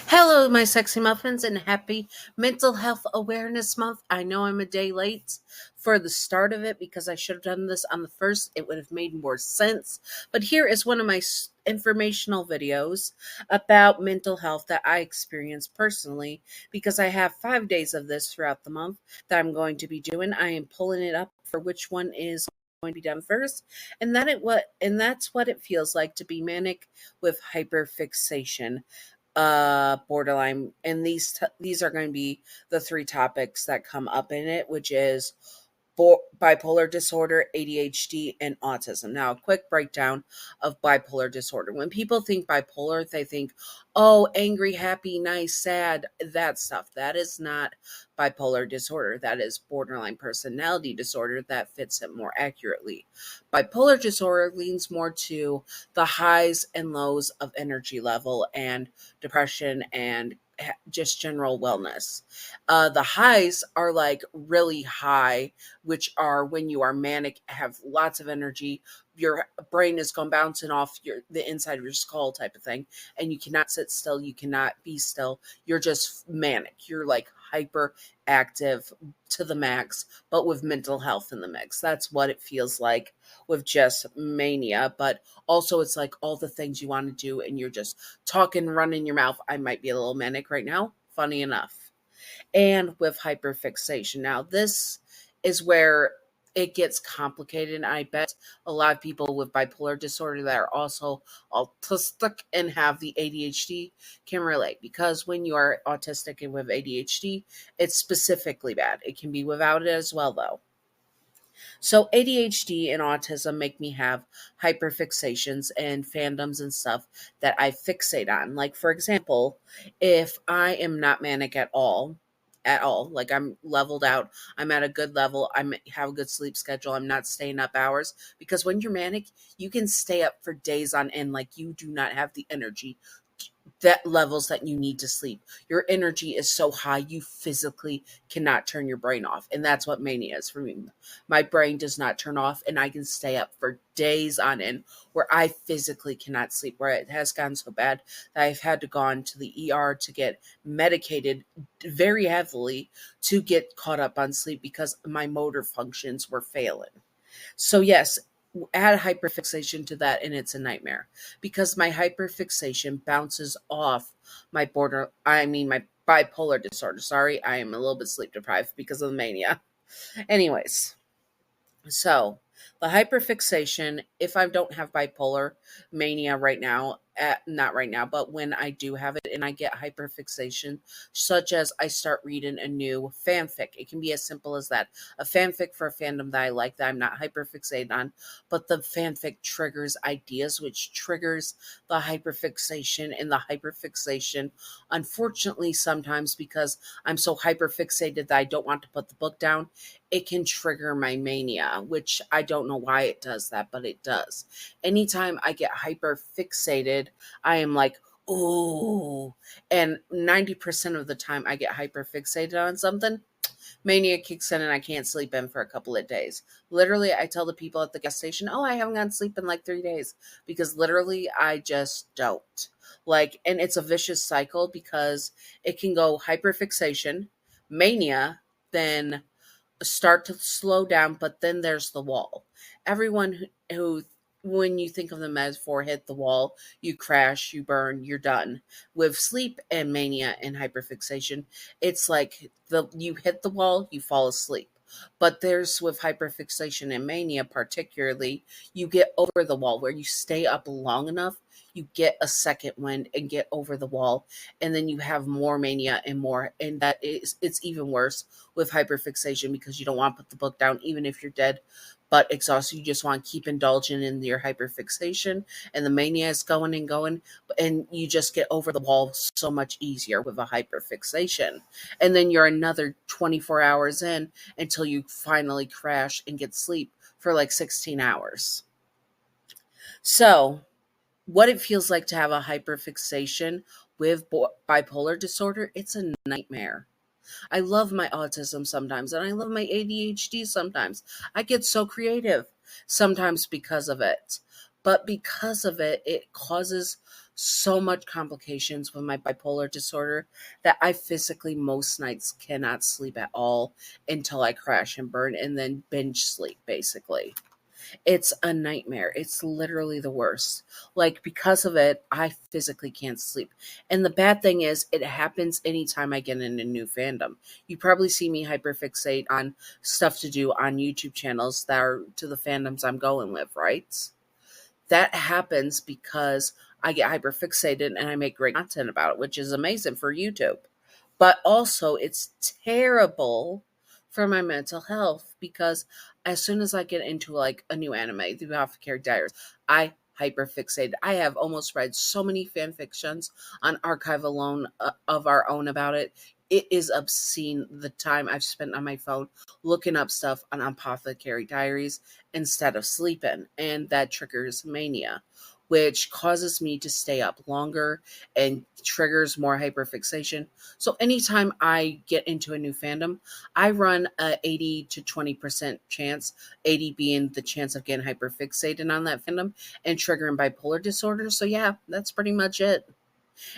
Hello, my sexy muffins, and happy Mental Health Awareness Month. I know I'm a day late for the start of it because I should have done this on the first. It would have made more sense. But here is one of my informational videos about mental health that I experienced personally because I have 5 days of this throughout the month that I'm going to be doing. I am pulling it up for which one is going to be done first, and that's what it feels like to be manic with hyperfixation, borderline, and these are going to be the three topics that come up in it, which is bipolar disorder, ADHD, and autism. Now, a quick breakdown of bipolar disorder. When people think bipolar, they think, oh, angry, happy, nice, sad, that stuff. That is not bipolar disorder. That is borderline personality disorder that fits it more accurately. Bipolar disorder leans more to the highs and lows of energy level and depression and just general wellness. The highs are like really high, which are when you are manic, have lots of energy, your brain is going bouncing off the inside of your skull type of thing, and you cannot sit still, you cannot be still. You're just manic. You're like hyper active to the max, but with mental health in the mix. That's what it feels like with just mania, but also it's like all the things you want to do and you're just talking, running your mouth. I might be a little manic right now, funny enough. And with hyperfixation. Now, this is where it gets complicated. And I bet a lot of people with bipolar disorder that are also autistic and have the ADHD can relate, because when you are autistic and with ADHD, it's specifically bad. It can be without it as well, though. So ADHD and autism make me have hyperfixations and fandoms and stuff that I fixate on. Like, for example, if I am not manic at all, like I'm leveled out, I'm at a good level, have a good sleep schedule, I'm not staying up hours, because when you're manic, you can stay up for days on end, like you do not have the energy that levels that you need to sleep. Your energy is so high you physically cannot turn your brain off. And that's what mania is for me. My brain does not turn off and I can stay up for days on end where I physically cannot sleep, where it has gotten so bad that I've had to go on to the ER to get medicated very heavily to get caught up on sleep because my motor functions were failing. So yes, add hyperfixation to that and it's a nightmare, because my hyperfixation bounces off my bipolar disorder. Sorry, I am a little bit sleep deprived because of the mania. Anyways, so the hyperfixation, if I don't have bipolar mania right now, not right now, but when I do have it and I get hyperfixation, such as I start reading a new fanfic, it can be as simple as that. A fanfic for a fandom that I like, that I'm not hyperfixated on, but the fanfic triggers ideas, which triggers the hyperfixation, and the hyperfixation, unfortunately, sometimes because I'm so hyperfixated that I don't want to put the book down, it can trigger my mania, which I don't know why it does that, but it does. Anytime I get hyper fixated, I am like, ooh. And 90% of the time I get hyper fixated on something, mania kicks in and I can't sleep in for a couple of days. Literally, I tell the people at the gas station, oh, I haven't gotten sleep in like 3 days, because literally I just don't. Like, and it's a vicious cycle because it can go hyperfixation, mania, then start to slow down, but then there's the wall. Everyone who when you think of the metaphor, hit the wall, you crash, you burn, you're done. With sleep and mania and hyperfixation, it's like you hit the wall, you fall asleep. But there's with hyperfixation and mania, particularly, you get over the wall where you stay up long enough, you get a second wind and get over the wall, and then you have more mania and more, and it's even worse with hyperfixation because you don't want to put the book down even if you're dead but exhausted. You just want to keep indulging in your hyperfixation, and the mania is going and going, and you just get over the wall so much easier with a hyperfixation. And then you're another 24 hours in until you finally crash and get sleep for like 16 hours. So, what it feels like to have a hyperfixation with bipolar disorder, it's a nightmare. I love my autism sometimes, and I love my ADHD sometimes. I get so creative sometimes because of it. But because of it, it causes so much complications with my bipolar disorder that I physically most nights cannot sleep at all until I crash and burn and then binge sleep basically. It's a nightmare. It's literally the worst. Like, because of it, I physically can't sleep. And the bad thing is, it happens anytime I get in a new fandom. You probably see me hyperfixate on stuff to do on YouTube channels that are to the fandoms I'm going with, right? That happens because I get hyperfixated and I make great content about it, which is amazing for YouTube. But also, it's terrible for my mental health because as soon as I get into like a new anime, The Apothecary Diaries, I hyperfixate. I have almost read so many fan fictions on Archive alone of our own about it. It is obscene the time I've spent on my phone looking up stuff on Apothecary Diaries instead of sleeping, and that triggers mania, which causes me to stay up longer and triggers more hyperfixation. So anytime I get into a new fandom, I run a 80 to 20% chance, 80 being the chance of getting hyperfixated on that fandom and triggering bipolar disorder. So yeah, that's pretty much it.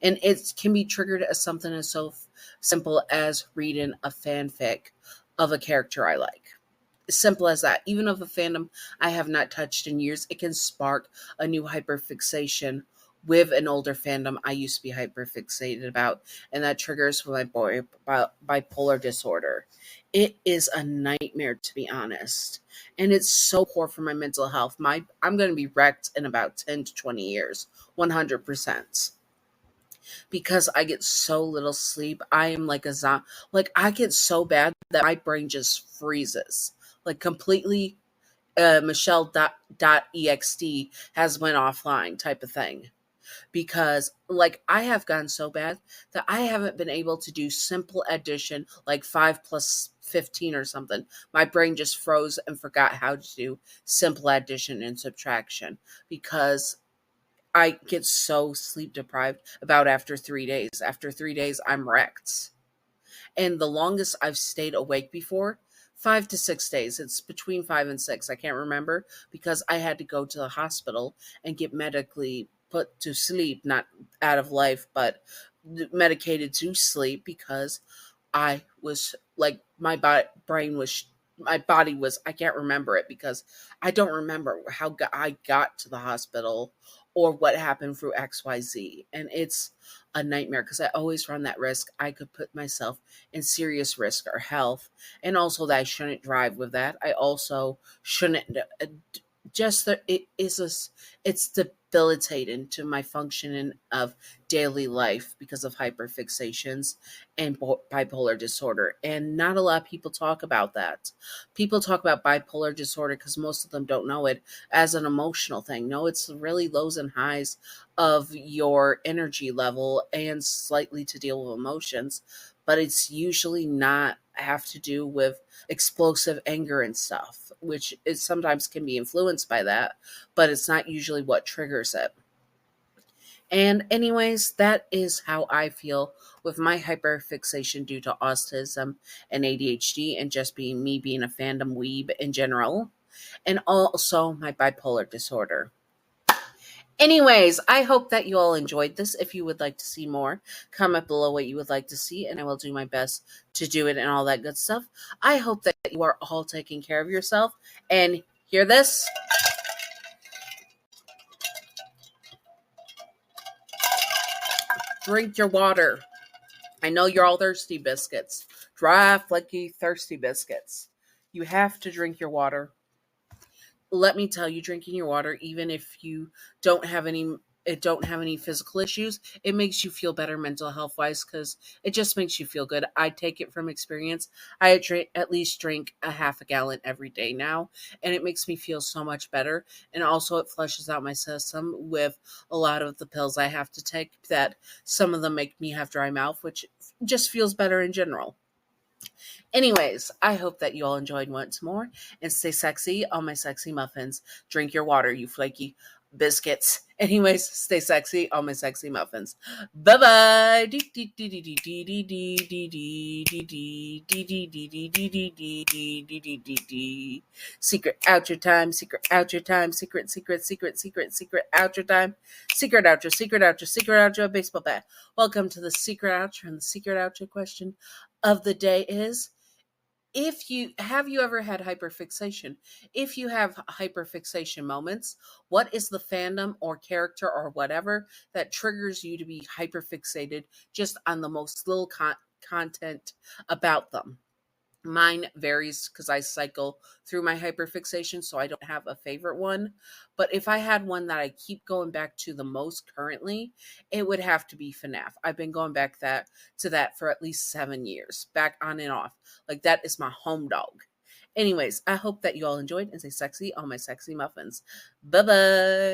And it can be triggered as something as so simple as reading a fanfic of a character I like. Simple as that. Even of a fandom I have not touched in years, it can spark a new hyperfixation with an older fandom I used to be hyperfixated about, and that triggers my bipolar disorder. It is a nightmare, to be honest, and it's so poor for my mental health. I'm going to be wrecked in about 10 to 20 years, 100%, because I get so little sleep. I am like a zombie. Like, I get so bad that my brain just freezes, like completely. Michelle dot ext has went offline type of thing, because like I have gotten so bad that I haven't been able to do simple addition like 5 plus 15 or something. My brain just froze and forgot how to do simple addition and subtraction because I get so sleep deprived about after 3 days. After 3 days, I'm wrecked. And the longest I've stayed awake before, 5 to 6 days. It's between 5 and 6. I can't remember because I had to go to the hospital and get medically put to sleep, not out of life, but medicated to sleep because I was like my body was, I can't remember it because I don't remember how I got to the hospital or what happened through XYZ. And it's a nightmare because I always run that risk. I could put myself in serious risk or health. And also that I shouldn't drive with that. I also shouldn't just that it is it's debilitating to my functioning of daily life because of hyperfixations and bipolar disorder, and not a lot of people talk about that. People talk about bipolar disorder because most of them don't know it as an emotional thing. No, it's really lows and highs of your energy level and slightly to deal with emotions, but it's usually not have to do with explosive anger and stuff, which is sometimes can be influenced by that, but it's not usually what triggers it. And anyways, that is how I feel with my hyperfixation due to autism and ADHD and just being a fandom weeb in general, and also my bipolar disorder. Anyways, I hope that you all enjoyed this. If you would like to see more, comment below what you would like to see, and I will do my best to do it and all that good stuff. I hope that you are all taking care of yourself. And hear this? Drink your water. I know you're all thirsty biscuits. Dry, flaky, thirsty biscuits. You have to drink your water. Let me tell you, drinking your water, even if you don't have any don't have any physical issues, it makes you feel better mental health wise because it just makes you feel good. I take it from experience. At least drink a half a gallon every day now, and it makes me feel so much better. And also, it flushes out my system with a lot of the pills I have to take. That some of them make me have dry mouth, which just feels better in general. Anyways, I hope that you all enjoyed once more and stay sexy on my sexy muffins. Drink your water, you flaky. biscuits. Anyways, stay sexy, all my sexy muffins. Bye bye. Secret out your time. Secret out your time. Secret out your time. Secret outro. Secret outro. Secret outro. Baseball bat. Welcome to the secret outro. And the secret outro question of the day is: if you ever had hyperfixation? If you have hyperfixation moments, what is the fandom or character or whatever that triggers you to be hyperfixated just on the most little content about them? Mine varies because I cycle through my hyperfixation, so I don't have a favorite one. But if I had one that I keep going back to the most currently, it would have to be FNAF. I've been going back to that for at least 7 years, back on and off. Like, that is my home dog. Anyways, I hope that you all enjoyed and stay sexy, all my sexy muffins. Bye bye.